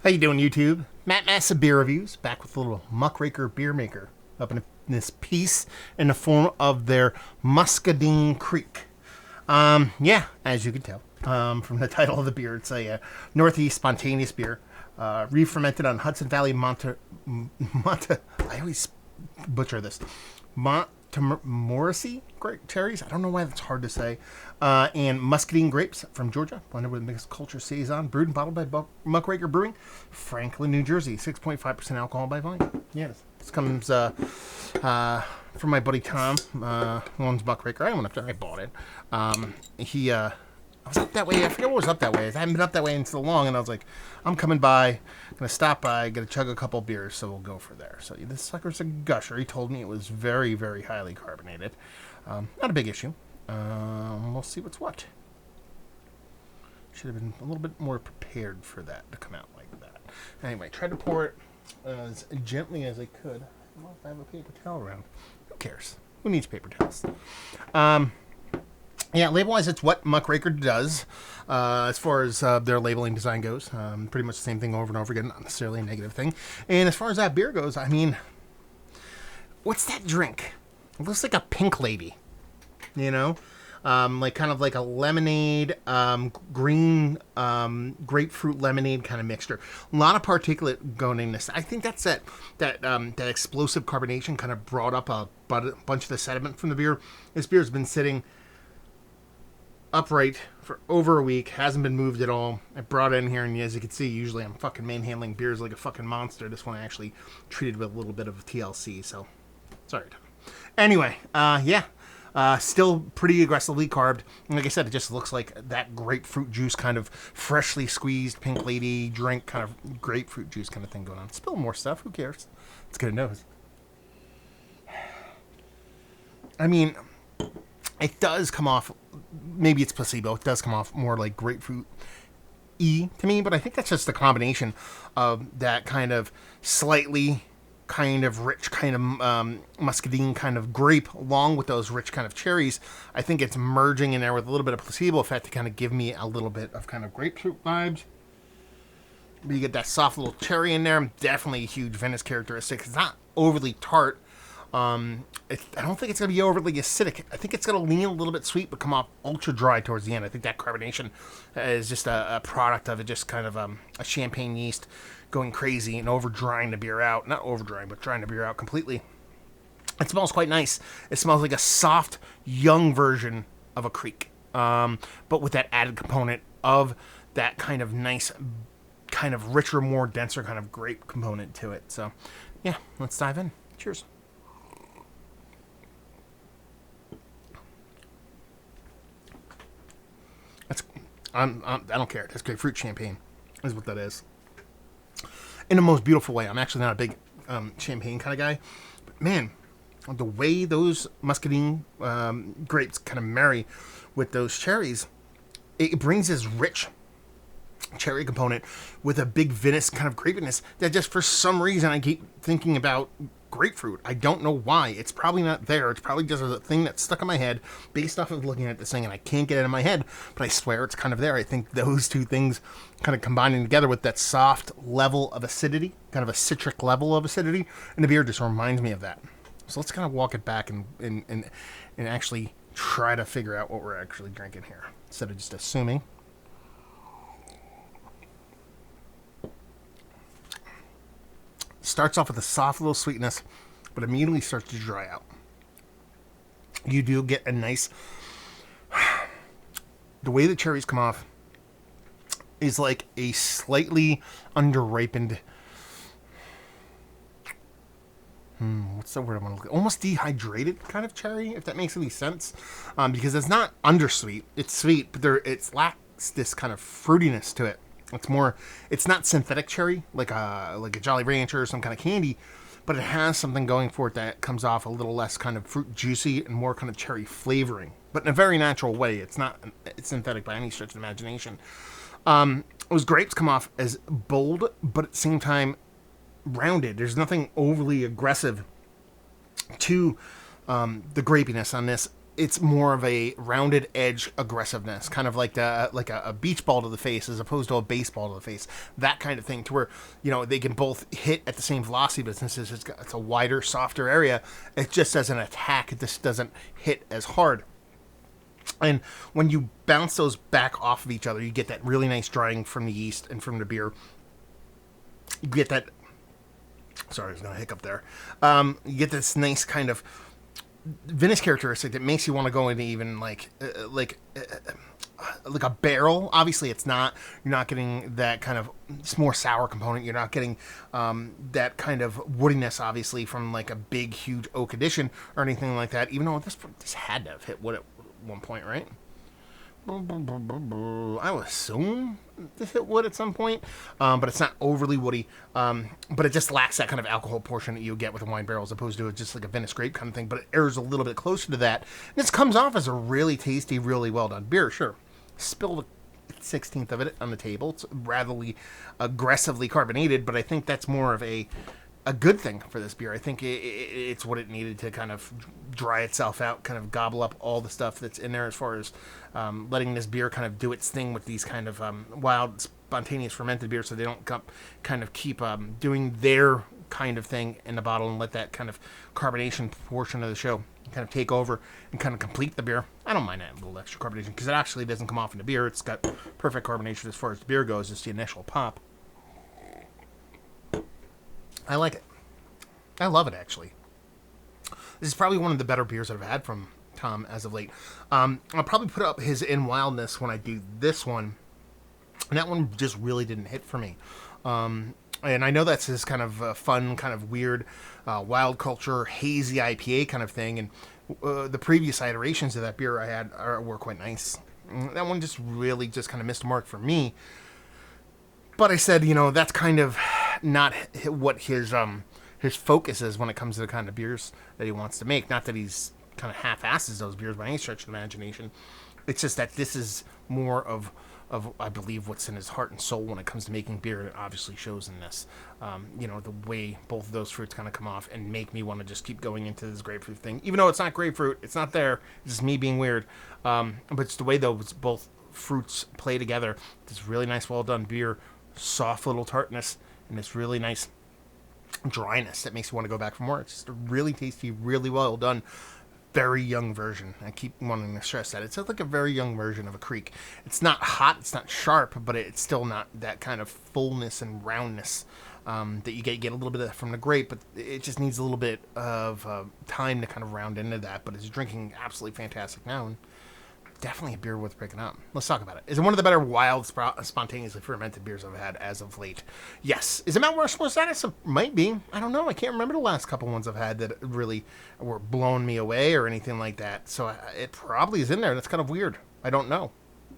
How you doing, YouTube? Matt Massa Beer Reviews, back with a little Muckraker Beermaker, up in this piece in the form of their Muscadine Kriek. Yeah, as you can tell from the title of the beer, it's a Northeast spontaneous beer, re-fermented on Hudson Valley I always butcher this, Morrissey grape cherries. I don't know why that's hard to say. And Muscadine grapes from Georgia, blended with mixed culture saison, brewed and bottled by Muckraker Brewing, Franklin, New Jersey. 6.5% alcohol by volume. Yeah, this comes from my buddy Tom, who owns Muckraker. I went up there. I bought it. I was up that way. I forget what was up that way. I haven't been up that way in so long, and I was like, I'm coming by, gonna stop by, gonna chug a couple beers, so we'll go for there. So this sucker's a gusher. He told me it was very, very highly carbonated. Not a big issue. We'll see what's what. Should have been a little bit more prepared for that to come out like that. Anyway, tried to pour it as gently as I could. I don't know if I have a paper towel around. Who cares? Who needs paper towels? Yeah, label-wise, it's what Muckraker does as far as their labeling design goes. Pretty much the same thing over and over again, not necessarily a negative thing. And as far as that beer goes, I mean, what's that drink? It looks like a pink lady, you know? Like kind of like a lemonade, green grapefruit lemonade kind of mixture. A lot of particulate going in this. I think that's that explosive carbonation kind of brought up a bunch of the sediment from the beer. This beer's been sitting upright for over a week, hasn't been moved at all. I brought it in here, and as you can see, usually I'm fucking manhandling beers like a fucking monster. This one I actually treated with a little bit of TLC, so sorry. Anyway, yeah, still pretty aggressively carved. And like I said, it just looks like that grapefruit juice kind of freshly squeezed pink lady drink, kind of grapefruit juice kind of thing going on. Spill more stuff, who cares? It's good to know. I mean, it does come off, maybe it's placebo, it does come off more like grapefruit-y to me, but I think that's just the combination of that kind of slightly kind of rich kind of muscadine kind of grape along with those rich kind of cherries. I think it's merging in there with a little bit of placebo effect to kind of give me a little bit of kind of grapefruit vibes. But you get that soft little cherry in there. Definitely a huge Venice characteristic. It's not overly tart. I don't think it's going to be overly acidic. I think it's going to lean a little bit sweet, but come off ultra dry towards the end. I think that carbonation is just a product of it, just kind of a champagne yeast going crazy and over drying the beer out. Not over drying, but drying the beer out completely. It smells quite nice. It smells like a soft, young version of a Kriek, but with that added component of that kind of nice, kind of richer, more denser kind of grape component to it. So, yeah, let's dive in. Cheers. I don't care. That's grapefruit champagne, is what that is. In the most beautiful way. I'm actually not a big champagne kind of guy, but man, the way those muscadine grapes kind of marry with those cherries, it brings this rich cherry component with a big Venice kind of grapiness that just for some reason I keep thinking about grapefruit. I don't know why. It's probably not there. It's probably just a thing that's stuck in my head based off of looking at this thing, and I can't get it in my head, but I swear it's kind of there. I think those two things kind of combining together with that soft level of acidity, kind of a citric level of acidity, and the beer just reminds me of that. So let's kind of walk it back and actually try to figure out what we're actually drinking here instead of just assuming. Starts off with a soft little sweetness, but immediately starts to dry out. You do get a nice... The way the cherries come off is like a slightly underripened... what's the word I want to look at? Almost dehydrated kind of cherry, if that makes any sense. Because it's not undersweet. It's sweet, but it lacks this kind of fruitiness to it. It's more, it's not synthetic cherry, like a Jolly Rancher or some kind of candy, but it has something going for it that comes off a little less kind of fruit juicy and more kind of cherry flavoring, but in a very natural way. It's not synthetic by any stretch of the imagination. Those grapes come off as bold, but at the same time rounded. There's nothing overly aggressive to the grapiness on this. it's more of a rounded edge aggressiveness, kind of like a beach ball to the face as opposed to a baseball to the face. That kind of thing, to where they can both hit at the same velocity, but since it's a wider, softer area, it just as an attack, it just doesn't hit as hard. And when you bounce those back off of each other, you get that really nice drying from the yeast and from the beer. You get that. Sorry, I was going to hiccup there. You get this nice kind of vinous characteristic that makes you want to go into even like a barrel. Obviously, it's not. You're not getting that kind of more sour component. You're not getting that kind of woodiness, obviously, from like a big, huge oak edition or anything like that. Even though this had to have hit wood at one point, right? I would assume this hit wood at some point, but it's not overly woody. But it just lacks that kind of alcohol portion that you get with a wine barrel, as opposed to just like a vinous grape kind of thing. But it airs a little bit closer to that. And this comes off as a really tasty, really well done beer. Sure, spilled a 16th of it on the table. It's rather aggressively carbonated, but I think that's more of a good thing for this beer. I think it's what it needed to kind of dry itself out, kind of gobble up all the stuff that's in there as far as letting this beer kind of do its thing with these kind of wild, spontaneous fermented beers, so they don't kind of keep doing their kind of thing in the bottle and let that kind of carbonation portion of the show kind of take over and kind of complete the beer. I don't mind that little extra carbonation because it actually doesn't come off in the beer. It's got perfect carbonation as far as the beer goes. It's the initial pop. I like it. I love it, actually. This is probably one of the better beers that I've had from Tom as of late. I'll probably put up his In Wildness when I do this one. And that one just really didn't hit for me. And I know that's his kind of fun, kind of weird, wild culture, hazy IPA kind of thing. And the previous iterations of that beer I had were quite nice. That one just really just kind of missed the mark for me. But I said, that's kind of not what his focus is when it comes to the kind of beers that he wants to make. Not that he's kind of half-asses those beers by any stretch of the imagination. It's just that this is more of I believe what's in his heart and soul when it comes to making beer. It obviously shows in this. The way both of those fruits kind of come off and make me want to just keep going into this grapefruit thing. Even though it's not grapefruit, it's not there. It's just me being weird. But it's the way those both fruits play together. This really nice, well-done beer. Soft little tartness and this really nice dryness that makes you want to go back for more. It's just a really tasty, really well done, very young version. I keep wanting to stress that. It's like a very young version of a Kriek. It's not hot, it's not sharp, but it's still not that kind of fullness and roundness that you get a little bit of from the grape, but it just needs a little bit of time to kind of round into that. But it's drinking absolutely fantastic now, and definitely a beer worth picking up. Let's talk about it. Is it one of the better wild, spontaneously fermented beers I've had as of late? Yes. Is it Mount Rushmore status? It might be. I don't know. I can't remember the last couple ones I've had that really were blowing me away or anything like that. So it probably is in there. That's kind of weird. I don't know.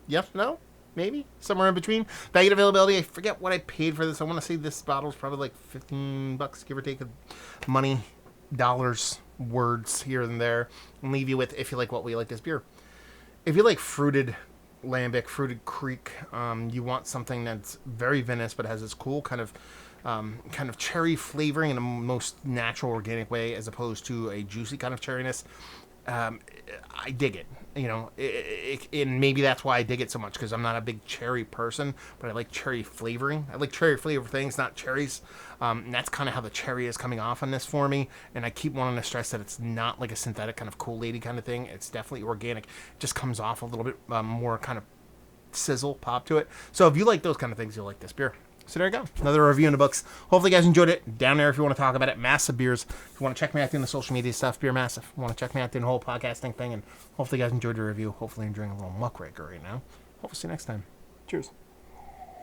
Yes? No? Maybe? Somewhere in between. Value availability. I forget what I paid for this. I want to say this bottle's probably like $15, give or take, money, dollars, words here and there. And leave you with, if you like what we like this beer. If you like fruited lambic, fruited Kriek, you want something that's very vinous but has this cool kind of cherry flavoring in a most natural, organic way, as opposed to a juicy kind of cherryness. I dig it. And maybe that's why I dig it so much, because I'm not a big cherry person, but I like cherry flavoring. I like cherry flavored things, not cherries. And that's kind of how the cherry is coming off on this for me. And I keep wanting to stress that it's not like a synthetic kind of cool lady kind of thing. It's definitely organic. It just comes off a little bit more kind of sizzle, pop to it. So if you like those kind of things, you'll like this beer. So there you go. Another review in the books. Hopefully you guys enjoyed it. Down there if you want to talk about it. Massive Beers. If you want to check me out doing the social media stuff, Beer Massive. If you want to check me out doing the whole podcasting thing. And hopefully you guys enjoyed the review. Hopefully you're enjoying a little Muckraker right now. Hopefully see you next time. Cheers.